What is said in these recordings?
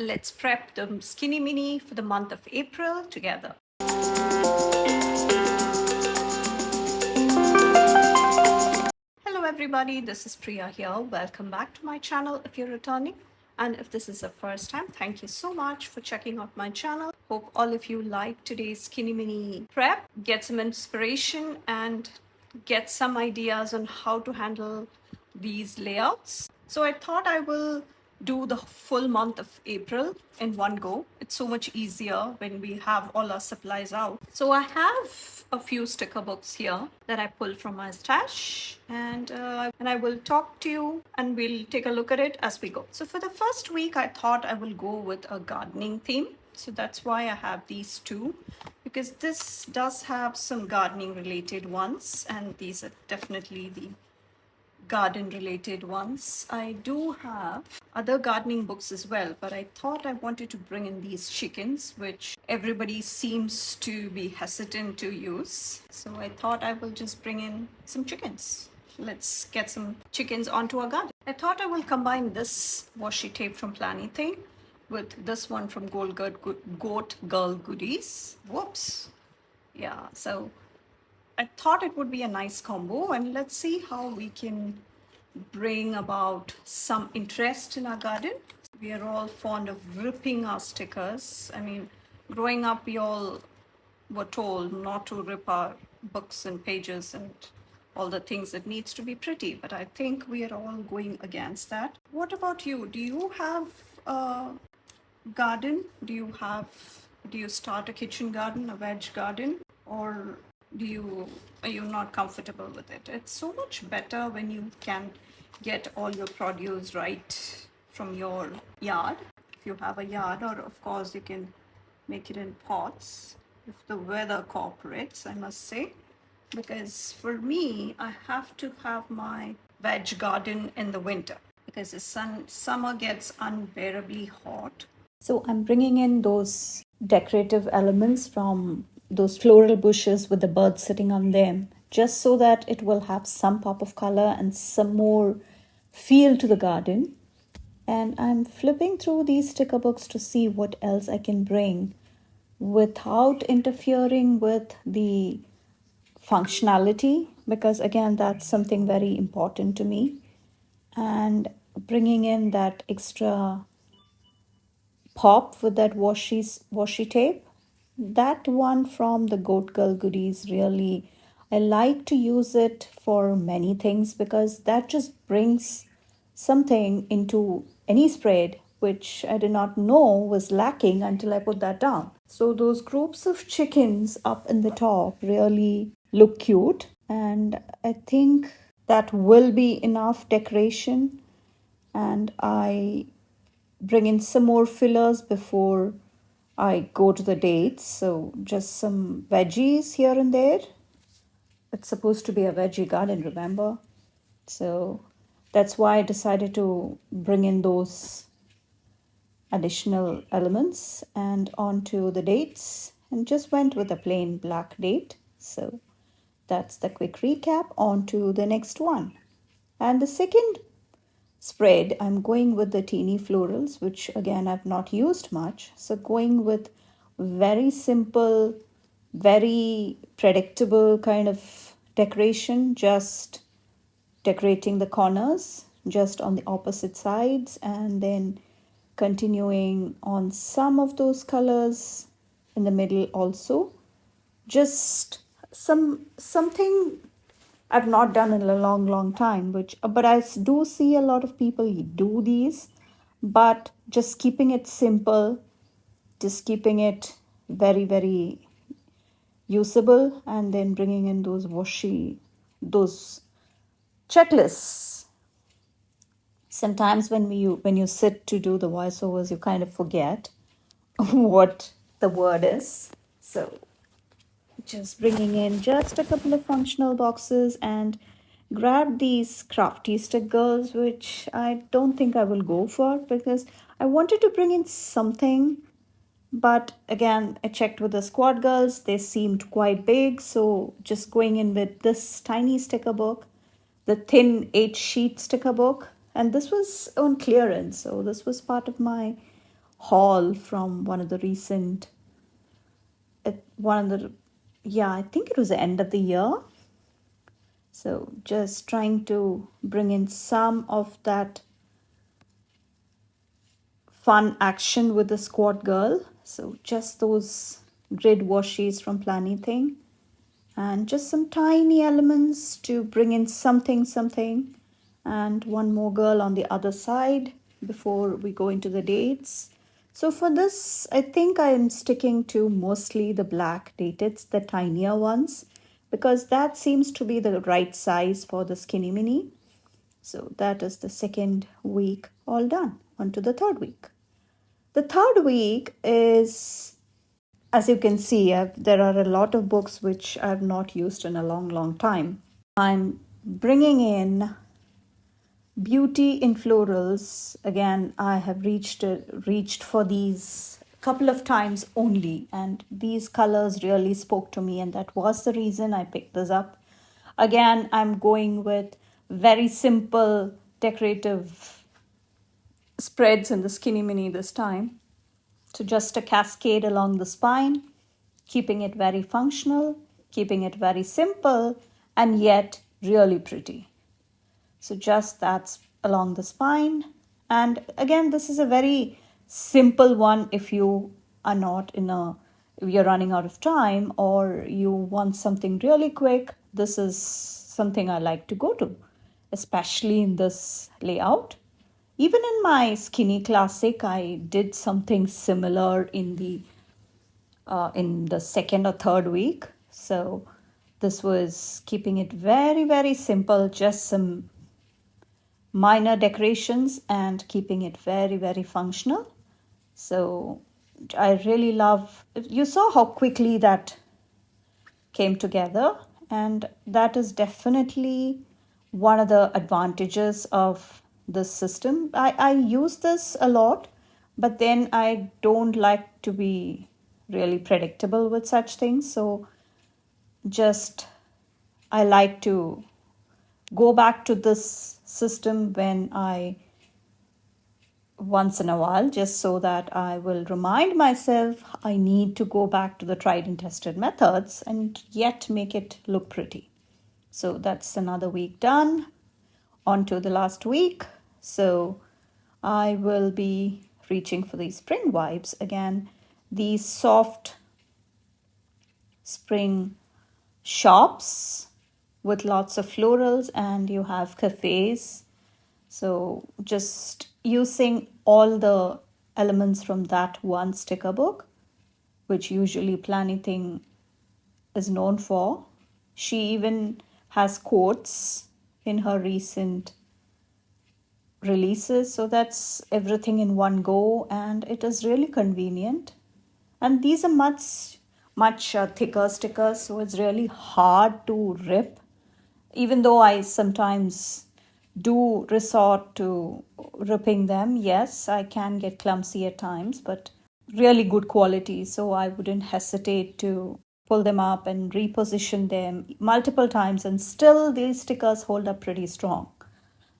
Let's prep the Skinny Mini for the month of April together. Hello everybody, this is Priya here. Welcome back to my channel if you're returning. And if this is the first time, thank you so much for checking out my channel. Hope all of you like today's Skinny Mini prep, get some inspiration and get some ideas on how to handle these layouts. So I thought I will do the full month of April in one go. It's so much easier when we have all our supplies out. So I have a few sticker books here that I pulled from my stash, and I will talk to you and we'll take a look at it as we go. So for the first week, I thought I will go with a gardening theme. So that's why I have these two, because this does have some gardening related ones, and these are definitely the garden related ones. I do have other gardening books as well, but I thought I wanted to bring in these chickens, which everybody seems to be hesitant to use. So I thought I will just bring in some chickens. Let's get some chickens onto our garden. I thought I will combine this washi tape from Planything with this one from Goat Girl Goodies. Whoops. Yeah, so I thought it would be a nice combo, and let's see how we can bring about some interest in our garden. We are all fond of ripping our stickers. I mean, growing up, we all were told not to rip our books and pages and all the things that needs to be pretty, but I think we are all going against that. What about you? Do you have a garden? Do you start a kitchen garden, a veg garden, or are you not comfortable with it? It's so much better when you can get all your produce right from your yard. If you have a yard, or of course you can make it in pots if the weather cooperates, I must say. Because for me, I have to have my veg garden in the winter because the summer gets unbearably hot. So I'm bringing in those decorative elements from those floral bushes with the birds sitting on them, just so that it will have some pop of color and some more feel to the garden. And I'm flipping through these sticker books to see what else I can bring without interfering with the functionality, because again, that's something very important to me, and bringing in that extra pop with that washi tape. That one from the Goat Girl Goodies, really, I like to use it for many things because that just brings something into any spread which I did not know was lacking until I put that down. So those groups of chickens up in the top really look cute, and I think that will be enough decoration. And I bring in some more fillers before I go to the dates. So just some veggies here and there. It's supposed to be a veggie garden, remember? So that's why I decided to bring in those additional elements and onto the dates, and just went with a plain black date. So that's the quick recap. On to the next one. And the second spread, I'm going with the teeny florals, which again I've not used much. So going with very simple, very predictable kind of decoration, just decorating the corners just on the opposite sides, and then continuing on some of those colors in the middle also. Just something I've not done in a long time, but I do see a lot of people do these, but just keeping it simple, just keeping it very usable, and then bringing in those checklists. Sometimes when you sit to do the voiceovers, you kind of forget what the word is. So just bringing in just a couple of functional boxes, and grab these crafty stickers, which I don't think I will go for because I wanted to bring in something, but again, I checked with the squad girls, they seemed quite big, so just going in with this tiny sticker book, the thin 8 sheet sticker book, and this was on clearance, so this was part of my haul from one of the recent, yeah, I think it was the end of the year. So just trying to bring in some of that fun action with the squad girl. So just those grid washes from Planything and just some tiny elements to bring in something, and one more girl on the other side before we go into the dates. So for this, I think I am sticking to mostly the black dated, the tinier ones, because that seems to be the right size for the skinny mini. So that is the second week all done. On to the third week. The third week is, as you can see, there are a lot of books which I have not used in a long time. I'm bringing in Beauty in Florals. Again, I have reached for these a couple of times only, and these colors really spoke to me, and that was the reason I picked this up. Again, I'm going with very simple decorative spreads in the skinny mini this time. So just a cascade along the spine, keeping it very functional, keeping it very simple, and yet really pretty. So just that's along the spine. And again, this is a very simple one if you are not if you're running out of time or you want something really quick. This is something I like to go to, especially in this layout. Even in my skinny classic, I did something similar in the second or third week. So this was keeping it very simple, just some minor decorations and keeping it very functional. So I really love, you saw how quickly that came together, and that is definitely one of the advantages of this system. I use this a lot, but then I don't like to be really predictable with such things. So just I like to go back to this system when I once in a while, just so that I will remind myself I need to go back to the tried and tested methods and yet make it look pretty. So that's another week done. On to the last week. So I will be reaching for these spring vibes again. These soft spring shops with lots of florals, and you have cafes. So just using all the elements from that one sticker book, which usually Planything is known for. She even has quotes in her recent releases. So that's everything in one go, and it is really convenient. And these are much thicker stickers, so it's really hard to rip. Even though I sometimes do resort to ripping them, yes, I can get clumsy at times, but really good quality, so I wouldn't hesitate to pull them up and reposition them multiple times, and still these stickers hold up pretty strong.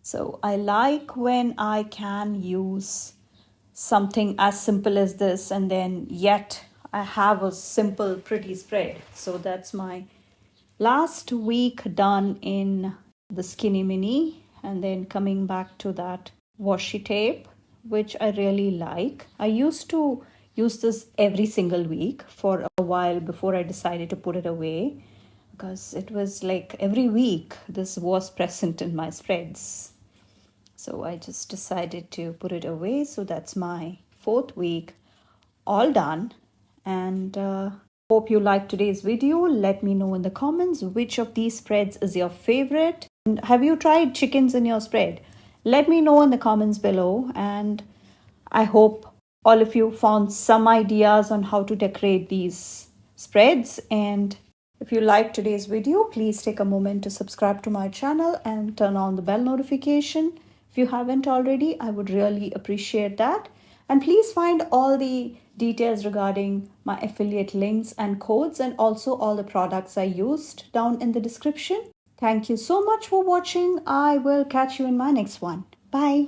So I like when I can use something as simple as this, and then yet I have a simple pretty spread. So that's my last week done in the skinny mini, and then coming back to that washi tape, which I really like. I used to use this every single week for a while before I decided to put it away, because it was like every week this was present in my spreads. So I just decided to put it away. So that's my fourth week all done. And hope you liked today's video. Let me know in the comments which of these spreads is your favorite. And have you tried chickens in your spread? Let me know in the comments below. And I hope all of you found some ideas on how to decorate these spreads. And if you liked today's video, please take a moment to subscribe to my channel and turn on the bell notification. If you haven't already, I would really appreciate that. And please find all the details regarding my affiliate links and codes, and also all the products I used, down in the description. Thank you so much for watching. I will catch you in my next one. Bye.